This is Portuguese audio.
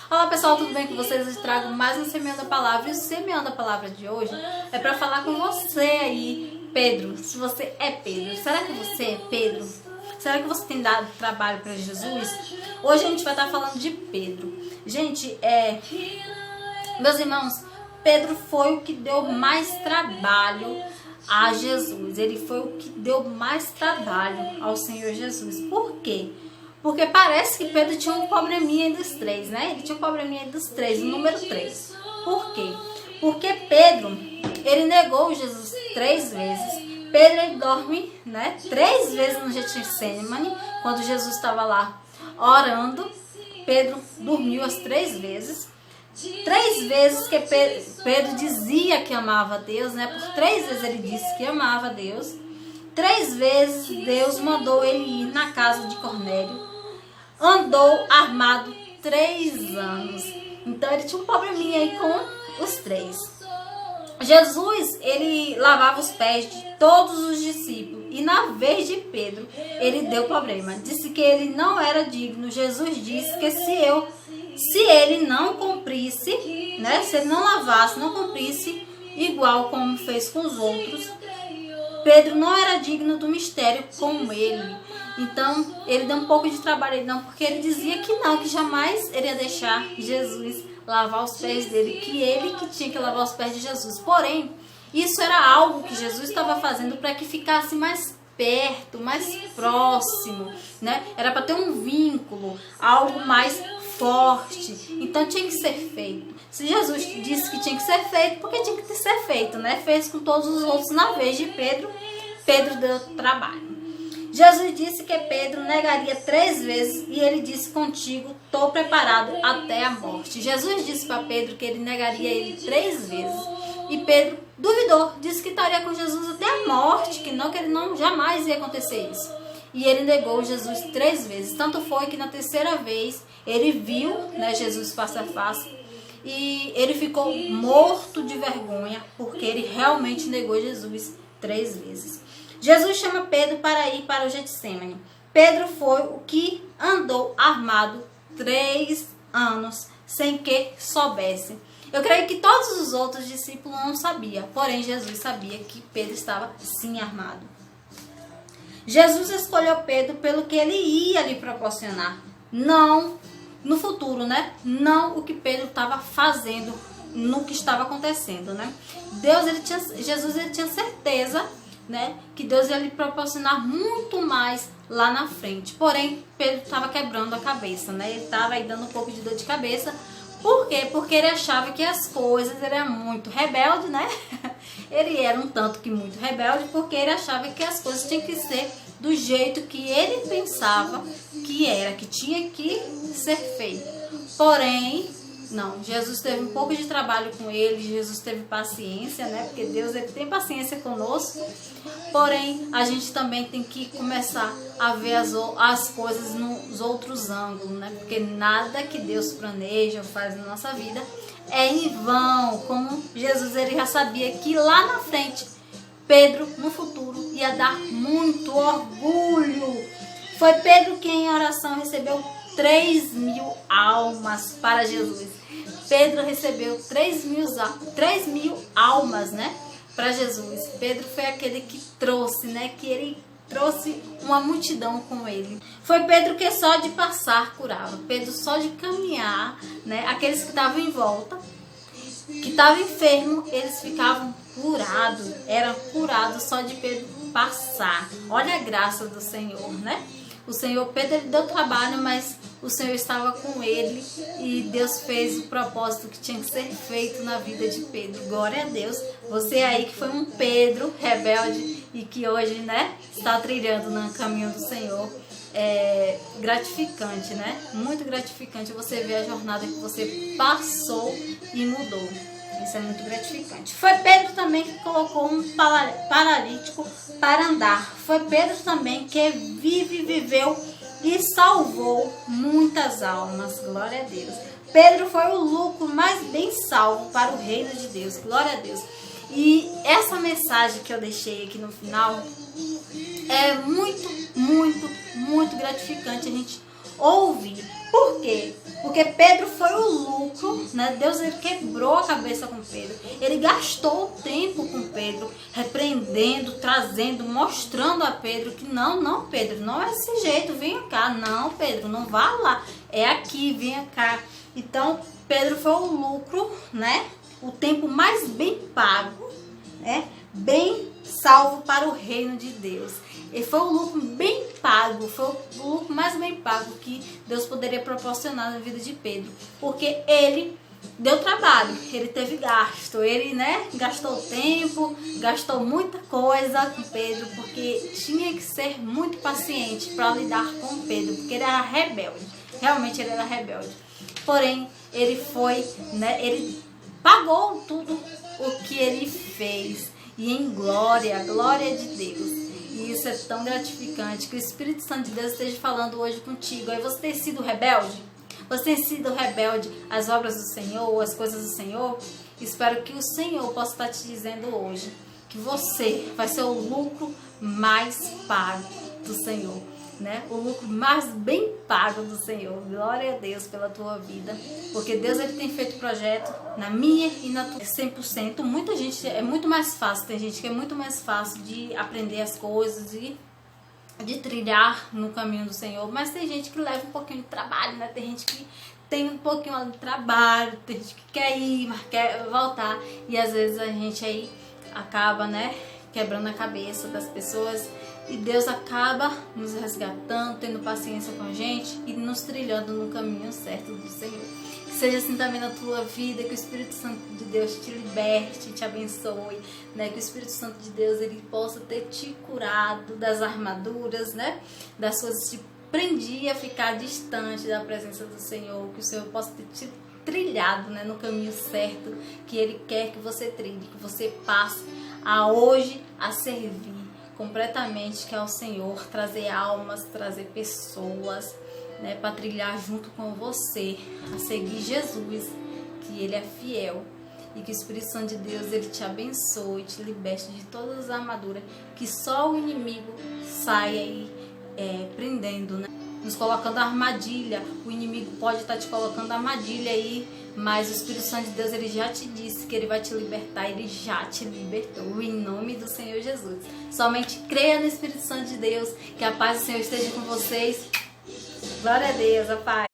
Olá pessoal, tudo bem com vocês? Eu trago mais um Semeando a Palavra. E o Semeando a Palavra de hoje é para falar com você aí, Pedro. Se você é Pedro, será que você é Pedro? Será que você tem dado trabalho para Jesus? Hoje a gente vai estar falando de Pedro. Gente, meus irmãos, Pedro foi o que deu mais trabalho a Jesus. Ele foi o que deu mais trabalho ao Senhor Jesus. Por quê? Porque parece que Pedro tinha um probleminha dos três, né? Ele tinha um probleminha dos três, o número 3. Por quê? Porque Pedro, ele negou Jesus 3 vezes. Pedro, ele dorme, né? 3 vezes no Getsemane, quando Jesus estava lá orando. Pedro dormiu as 3 vezes. 3 vezes que Pedro dizia que amava a Deus, né? Por 3 vezes ele disse que amava a Deus. 3 vezes Deus mandou ele ir na casa de Cornélio. Andou armado 3 anos. Então ele tinha um probleminha aí com os 3. Jesus, ele lavava os pés de todos os discípulos. E na vez de Pedro, ele deu problema. Disse que ele não era digno. Jesus disse que se ele não cumprisse, né? Se ele não lavasse, não cumprisse, igual como fez com os outros, Pedro não era digno do mistério como ele. Então, ele deu um pouco de trabalho, não, porque ele dizia que não, que jamais ele ia deixar Jesus lavar os pés dele, que ele que tinha que lavar os pés de Jesus. Porém, isso era algo que Jesus estava fazendo para que ficasse mais perto, mais próximo, né? Era para ter um vínculo, algo mais forte. Então, tinha que ser feito. Se Jesus disse que tinha que ser feito, porque tinha que ser feito, né? Fez com todos os outros na vez de Pedro. Pedro deu trabalho. Jesus disse que Pedro negaria 3 vezes e ele disse: contigo estou preparado até a morte. Jesus disse para Pedro que ele negaria ele 3 vezes e Pedro duvidou, disse que estaria com Jesus até a morte, que ele não jamais ia acontecer isso. E ele negou Jesus 3 vezes. Tanto foi que na 3ª vez ele viu, né, Jesus face a face e ele ficou morto de vergonha porque ele realmente negou Jesus 3 vezes. Jesus chama Pedro para ir para o Getsemane. Pedro foi o que andou armado 3 anos sem que soubesse. Eu creio que todos os outros discípulos não sabiam, porém Jesus sabia que Pedro estava sim armado. Jesus escolheu Pedro pelo que ele ia lhe proporcionar, não no futuro, né? Não o que Pedro estava fazendo, no que estava acontecendo, né? Jesus ele tinha certeza, né, que Deus ia lhe proporcionar muito mais lá na frente. Porém, Pedro estava quebrando a cabeça, né? Ele estava aí dando um pouco de dor de cabeça. Por quê? Porque ele achava que as coisas, ele era muito rebelde, né? Ele era um tanto que muito rebelde, porque ele achava que as coisas tinham que ser do jeito que ele pensava que era, que tinha que ser feito. Porém, não, Jesus teve um pouco de trabalho com ele, Jesus teve paciência, né? Porque Deus, ele tem paciência conosco. Porém, a gente também tem que começar a ver as coisas nos outros ângulos, né? Porque nada que Deus planeja ou faz na nossa vida é em vão. Como Jesus, ele já sabia que lá na frente, Pedro, no futuro, ia dar muito orgulho. Foi Pedro quem em oração recebeu 3.000 almas para Jesus. Pedro recebeu 3.000 almas, né, para Jesus. Pedro foi aquele que trouxe, né, que ele trouxe uma multidão com ele. Foi Pedro que só de passar curava. Pedro só de caminhar, né, aqueles que estavam em volta, que estavam enfermos, eles ficavam curados. Eram curados só de Pedro passar. Olha a graça do Senhor, né? O Senhor, Pedro, ele deu trabalho, mas o Senhor estava com ele e Deus fez o propósito que tinha que ser feito na vida de Pedro. Glória a Deus. Você aí que foi um Pedro rebelde e que hoje, né, está trilhando no caminho do Senhor. É gratificante, né? Muito gratificante você ver a jornada que você passou e mudou. Isso é muito gratificante. Foi Pedro também que colocou um paralítico para andar. Foi Pedro também que viveu e salvou muitas almas. Glória a Deus. Pedro foi o lucro mais bem salvo para o reino de Deus. Glória a Deus. E essa mensagem que eu deixei aqui no final é muito gratificante a gente ouvir. Por quê? Porque Pedro foi o lucro, né? Deus, ele quebrou a cabeça com Pedro. Ele gastou o tempo com Pedro, repreendendo, trazendo, mostrando a Pedro que não, Pedro, não é desse jeito, venha cá. Não, Pedro, não vá lá. É aqui, venha cá. Então, Pedro foi o lucro, né? O tempo mais bem pago, né? Bem salvo para o reino de Deus. E foi o lucro bem pago, foi o lucro mais bem pago que Deus poderia proporcionar na vida de Pedro. Porque ele deu trabalho, ele teve gasto, ele, né, gastou tempo, gastou muita coisa com Pedro, porque tinha que ser muito paciente para lidar com Pedro, porque ele era rebelde, realmente ele era rebelde. Porém, ele foi, né, ele pagou tudo o que ele fez, e em glória de Deus. E isso é tão gratificante, que o Espírito Santo de Deus esteja falando hoje contigo. Aí você tem sido rebelde? Você tem sido rebelde às obras do Senhor, às coisas do Senhor? Espero que o Senhor possa estar te dizendo hoje que você vai ser o lucro mais pago do Senhor, né? O lucro mais bem pago do Senhor. Glória a Deus pela tua vida, porque Deus, ele tem feito projeto na minha e na tua 100%. Muita gente, é muito mais fácil, tem gente que é muito mais fácil de aprender as coisas e de trilhar no caminho do Senhor, mas tem gente que leva um pouquinho de trabalho, né? Tem gente que tem um pouquinho de trabalho, tem gente que quer ir, mas quer voltar, e às vezes a gente aí acaba, né, quebrando a cabeça das pessoas, e Deus acaba nos resgatando, tendo paciência com a gente e nos trilhando no caminho certo do Senhor. Que seja assim também na tua vida, que o Espírito Santo de Deus te liberte, te abençoe, né? Que o Espírito Santo de Deus, ele possa ter te curado das armaduras, né? Das coisas que te prendia a ficar distante da presença do Senhor, que o Senhor possa ter te trilhado, né, no caminho certo que Ele quer que você trilhe, que você passe a hoje a servir completamente, que é o Senhor, trazer almas, trazer pessoas, né, para trilhar junto com você, a seguir Jesus, que Ele é fiel, e que o Espírito Santo de Deus, ele te abençoe, te liberte de todas as armaduras, que só o inimigo saia aí prendendo, né? Nos colocando armadilha. O inimigo pode estar te colocando armadilha aí, mas o Espírito Santo de Deus, ele já te disse que ele vai te libertar, ele já te libertou, em nome do Senhor Jesus. Somente creia no Espírito Santo de Deus, que a paz do Senhor esteja com vocês. Glória a Deus, a paz.